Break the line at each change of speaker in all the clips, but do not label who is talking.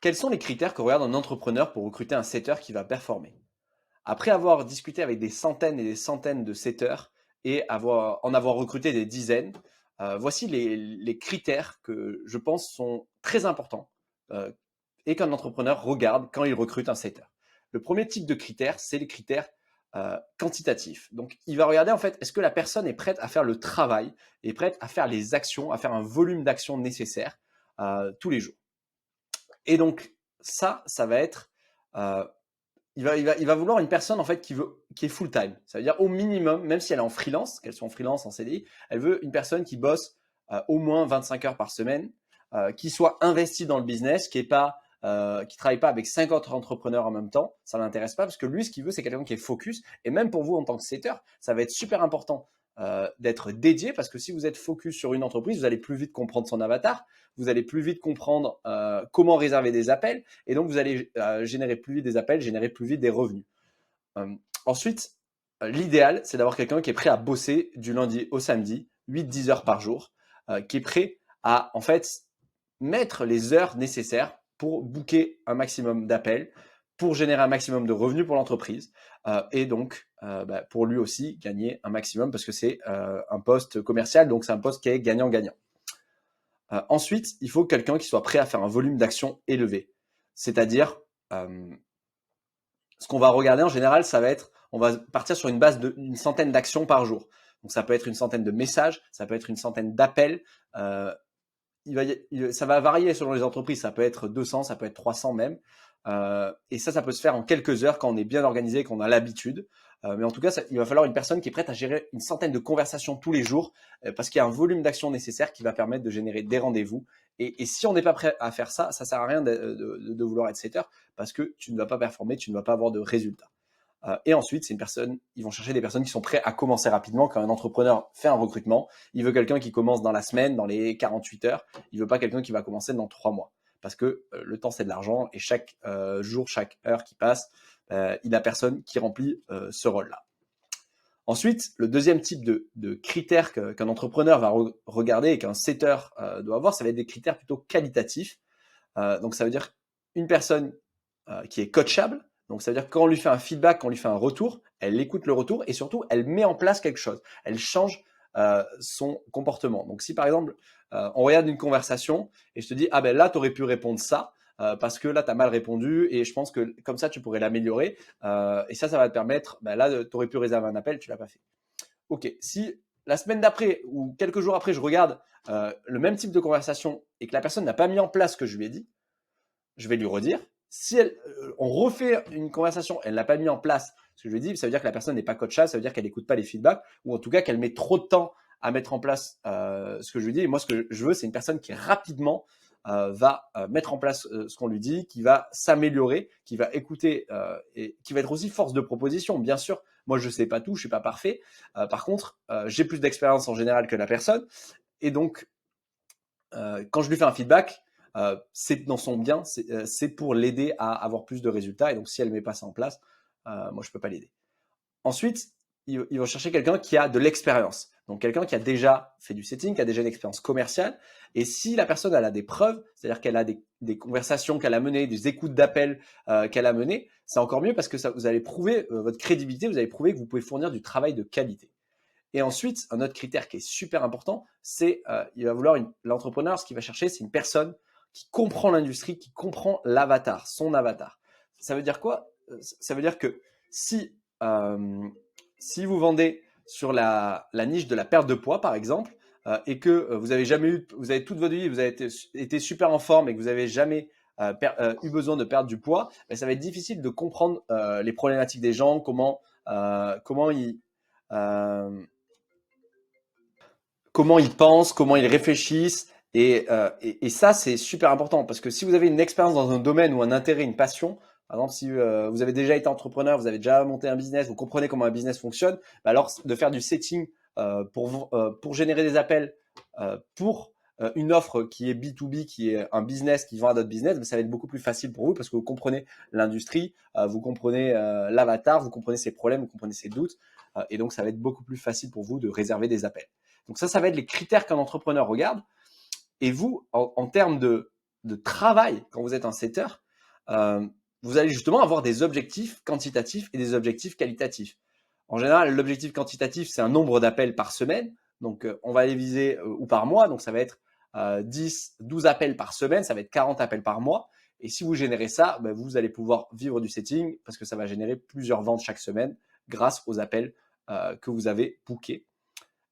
quels sont les critères que regarde un entrepreneur pour recruter un setter qui va performer? Après avoir discuté avec des centaines et des centaines de setters et en avoir recruté des dizaines, voici les critères que je pense sont très importants euh, et qu'un entrepreneur regarde quand il recrute un setter. Le premier type de critères, c'est les critères quantitatifs. Donc, il va regarder en fait, est-ce que la personne est prête à faire le travail, est prête à faire les actions, à faire un volume d'actions nécessaire tous les jours. Et donc, ça va être euh, il va vouloir une personne en fait qui est full time. Ça veut dire au minimum, même si elle est en freelance, qu'elle soit en freelance, en CDI, elle veut une personne qui bosse au moins 25 heures par semaine, qui soit investie dans le business, qui travaille pas avec 50 entrepreneurs en même temps. Ça l'intéresse pas parce que lui, ce qu'il veut, c'est quelqu'un qui est focus. Et même pour vous en tant que setter, ça va être super important d'être dédié parce que si vous êtes focus sur une entreprise, vous allez plus vite comprendre son avatar, vous allez plus vite comprendre comment réserver des appels et donc vous allez générer plus vite des appels, générer plus vite des revenus. Euh, Ensuite, l'idéal, c'est d'avoir quelqu'un qui est prêt à bosser du lundi au samedi, 8-10 heures par jour, qui est prêt à en fait mettre les heures nécessaires pour booker un maximum d'appels, pour générer un maximum de revenus pour l'entreprise et donc pour lui aussi gagner un maximum parce que c'est un poste commercial, donc c'est un poste qui est gagnant-gagnant. Ensuite, il faut quelqu'un qui soit prêt à faire un volume d'action élevé. C'est-à-dire, ce qu'on va regarder en général, ça va être, on va partir sur une base d'une centaine d'actions par jour. Donc ça peut être une centaine de messages, ça peut être une centaine d'appels. Euh, ça va varier selon les entreprises. Ça peut être 200, ça peut être 300 même. Et ça peut se faire en quelques heures quand on est bien organisé, qu'on a l'habitude. Mais en tout cas, il va falloir une personne qui est prête à gérer une centaine de conversations tous les jours parce qu'il y a un volume d'action nécessaire qui va permettre de générer des rendez-vous. Et si on n'est pas prêt à faire ça, ça sert à rien de vouloir être setter parce que tu ne vas pas performer, tu ne vas pas avoir de résultats. Et ensuite, ils vont chercher des personnes qui sont prêtes à commencer rapidement. Quand un entrepreneur fait un recrutement, il veut quelqu'un qui commence dans la semaine, dans les 48 heures. Il veut pas quelqu'un qui va commencer dans 3 mois. Parce que le temps, c'est de l'argent et chaque jour, chaque heure qui passe, il n'a personne qui remplit ce rôle-là. Ensuite, le deuxième type de critères qu'un entrepreneur va regarder et qu'un setter doit avoir, ça va être des critères plutôt qualitatifs. Donc, ça veut dire une personne qui est coachable. Donc, ça veut dire que quand on lui fait un feedback, quand on lui fait un retour, elle écoute le retour et surtout, elle met en place quelque chose. Elle change son comportement. Donc, si par exemple, on regarde une conversation et je te dis, ah ben là, tu aurais pu répondre ça parce que là, tu as mal répondu et je pense que comme ça, tu pourrais l'améliorer. Et ça va te permettre, ben là, tu aurais pu réserver un appel, tu l'as pas fait. Ok, si la semaine d'après ou quelques jours après, je regarde le même type de conversation et que la personne n'a pas mis en place ce que je lui ai dit, je vais lui redire. Si on refait une conversation, elle n'a pas mis en place ce que je lui ai dit, ça veut dire que la personne n'est pas coachable, ça veut dire qu'elle n'écoute pas les feedbacks, ou en tout cas qu'elle met trop de temps à mettre en place ce que je lui dis. Et moi, ce que je veux, c'est une personne qui rapidement va mettre en place ce qu'on lui dit, qui va s'améliorer, qui va écouter et qui va être aussi force de proposition. Bien sûr, moi, je ne sais pas tout, je ne suis pas parfait. Par contre, j'ai plus d'expérience en général que la personne. Et donc, quand je lui fais un feedback, c'est dans son bien, c'est pour l'aider à avoir plus de résultats. Et donc, si elle ne met pas ça en place, moi, je ne peux pas l'aider. Ensuite, ils vont chercher quelqu'un qui a de l'expérience. Donc, quelqu'un qui a déjà fait du setting, qui a déjà une expérience commerciale. Et si la personne elle a des preuves, c'est-à-dire qu'elle a des conversations qu'elle a menées, des écoutes d'appels qu'elle a menées, c'est encore mieux parce que ça, vous allez prouver votre crédibilité, vous allez prouver que vous pouvez fournir du travail de qualité. Et ensuite, un autre critère qui est super important, c'est il va vouloir l'entrepreneur, ce qu'il va chercher, c'est une personne qui comprend l'industrie, qui comprend l'avatar, son avatar. Ça veut dire quoi? Ça veut dire que si vous vendez sur la niche de la perte de poids, par exemple, et que vous avez jamais eu, vous avez toute votre vie, vous avez été super en forme et que vous avez jamais eu besoin de perdre du poids, ben, ça va être difficile de comprendre les problématiques des gens, euh, comment ils pensent, comment ils réfléchissent. Et ça, c'est super important parce que si vous avez une expérience dans un domaine ou un intérêt, une passion, par exemple, si vous avez déjà été entrepreneur, vous avez déjà monté un business, vous comprenez comment un business fonctionne, bah alors de faire du setting pour générer des appels pour une offre qui est B2B, qui est un business qui vend à d'autres business, ça va être beaucoup plus facile pour vous parce que vous comprenez l'industrie, vous comprenez l'avatar, vous comprenez ses problèmes, vous comprenez ses doutes. Et donc, ça va être beaucoup plus facile pour vous de réserver des appels. Donc ça va être les critères qu'un entrepreneur regarde. Et vous, en termes de travail quand vous êtes un setter, vous allez justement avoir des objectifs quantitatifs et des objectifs qualitatifs. En général, l'objectif quantitatif, c'est un nombre d'appels par semaine. Donc, on va les viser ou par mois. Donc, ça va être 10, 12 appels par semaine. Ça va être 40 appels par mois. Et si vous générez ça, ben, vous allez pouvoir vivre du setting parce que ça va générer plusieurs ventes chaque semaine grâce aux appels que vous avez bookés.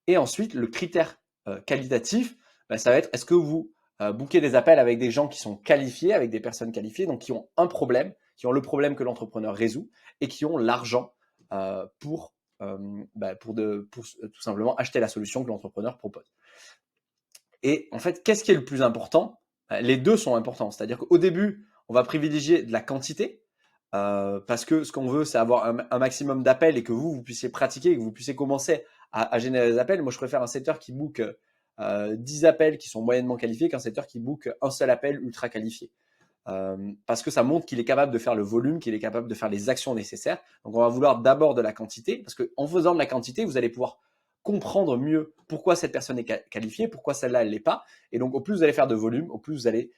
Et ensuite, le critère qualitatif, ben, ça va être est-ce que vous bookez des appels avec des gens qui sont qualifiés, avec des personnes qualifiées, donc qui ont un problème, qui ont le problème que l'entrepreneur résout et qui ont l'argent pour tout simplement acheter la solution que l'entrepreneur propose. Et en fait, qu'est-ce qui est le plus important? Les deux sont importants. C'est-à-dire qu'au début, on va privilégier de la quantité parce que ce qu'on veut, c'est avoir un maximum d'appels et que vous puissiez pratiquer, que vous puissiez commencer à générer des appels. Moi, je préfère un setter qui book 10 appels qui sont moyennement qualifiés qu'un setter qui book un seul appel ultra qualifié. Parce que ça montre qu'il est capable de faire le volume, qu'il est capable de faire les actions nécessaires. Donc, on va vouloir d'abord de la quantité, parce qu'en faisant de la quantité, vous allez pouvoir comprendre mieux pourquoi cette personne est qualifiée, pourquoi celle-là, elle l'est pas. Et donc, au plus vous allez faire de volume, au plus vous allez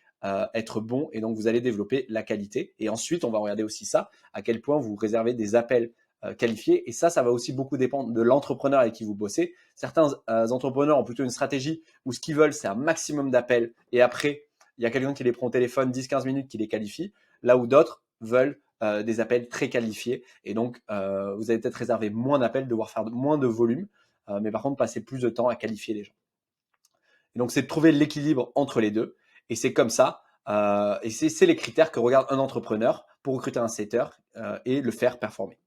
être bon, et donc vous allez développer la qualité. Et ensuite, on va regarder aussi ça, à quel point vous réservez des appels qualifiés. Et ça va aussi beaucoup dépendre de l'entrepreneur avec qui vous bossez. Certains entrepreneurs ont plutôt une stratégie où ce qu'ils veulent, c'est un maximum d'appels, et après, il y a quelqu'un qui les prend au téléphone 10-15 minutes qui les qualifie, là où d'autres veulent des appels très qualifiés. Et donc, vous allez peut-être réserver moins d'appels, devoir faire moins de volume, mais par contre, passer plus de temps à qualifier les gens. Et donc, c'est de trouver l'équilibre entre les deux. Et c'est comme ça, et c'est les critères que regarde un entrepreneur pour recruter un setter et le faire performer.